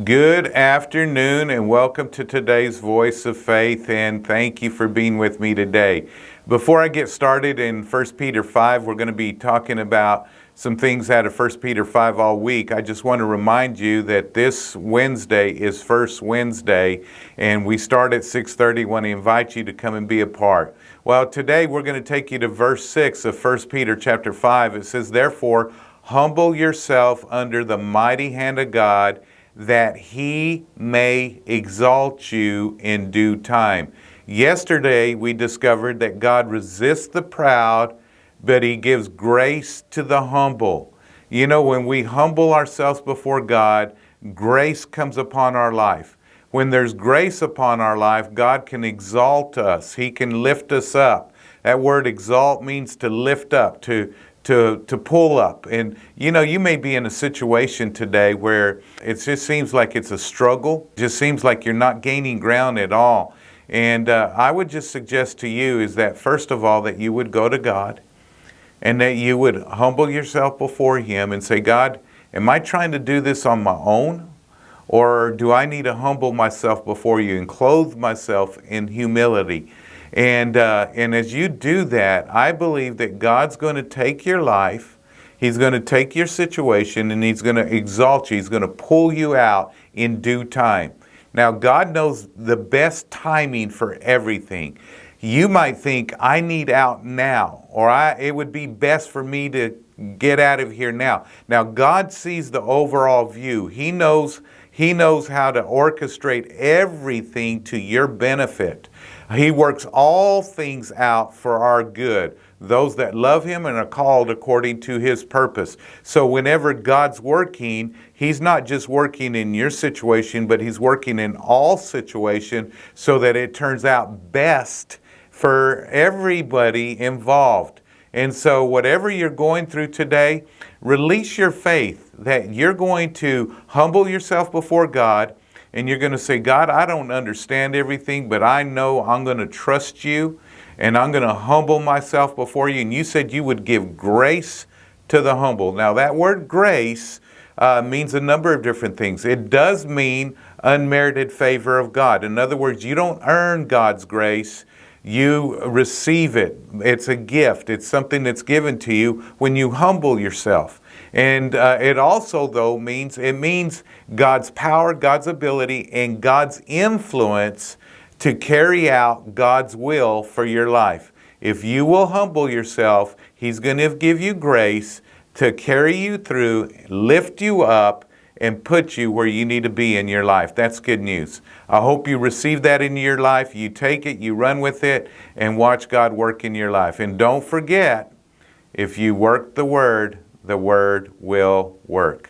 Good afternoon and welcome to today's Voice of Faith, and thank you for being with me today. Before I get started in 1 Peter 5, we're going to be talking about some things out of 1 Peter 5 all week. I just want to remind you that this Wednesday is First Wednesday, and we start at 6:30. I want to invite you to come and be a part. Well, today we're going to take you to verse 6 of 1 Peter chapter 5. It says, "Therefore, humble yourself under the mighty hand of God, that he may exalt you in due time." Yesterday, we discovered that God resists the proud, but he gives grace to the humble. You know, when we humble ourselves before God, grace comes upon our life. When there's grace upon our life, God can exalt us. He can lift us up. That word exalt means to lift up, to pull up. And you know, you may be in a situation today where it just seems like it's a struggle. It just seems like you're not gaining ground at all. And I would just suggest to you is that first of all, that you would go to God and that you would humble yourself before him and say, "God, am I trying to do this on my own? Or do I need to humble myself before you and clothe myself in humility?" And as you do that, I believe that God's going to take your life, he's going to take your situation, and he's going to exalt you. He's going to pull you out in due time. Now, God knows the best timing for everything. You might think, I need out now, or it would be best for me to get out of here now. Now, God sees the overall view. He knows how to orchestrate everything to your benefit. He works all things out for our good, those that love him and are called according to his purpose. So whenever God's working, he's not just working in your situation, but he's working in all situations so that it turns out best for everybody involved. And so whatever you're going through today, release your faith that you're going to humble yourself before God, and you're going to say, "God, I don't understand everything, but I know I'm going to trust you, and I'm going to humble myself before you." And you said you would give grace to the humble. Now, that word grace means a number of different things. It does mean unmerited favor of God. In other words, you don't earn God's grace. You receive it. It's a gift. It's something that's given to you when you humble yourself. And it also, though, means God's power, God's ability, and God's influence to carry out God's will for your life. If you will humble yourself, he's going to give you grace to carry you through, lift you up, and put you where you need to be in your life. That's good news. I hope you receive that in your life. You take it, you run with it, and watch God work in your life. And don't forget, if you work the word will work.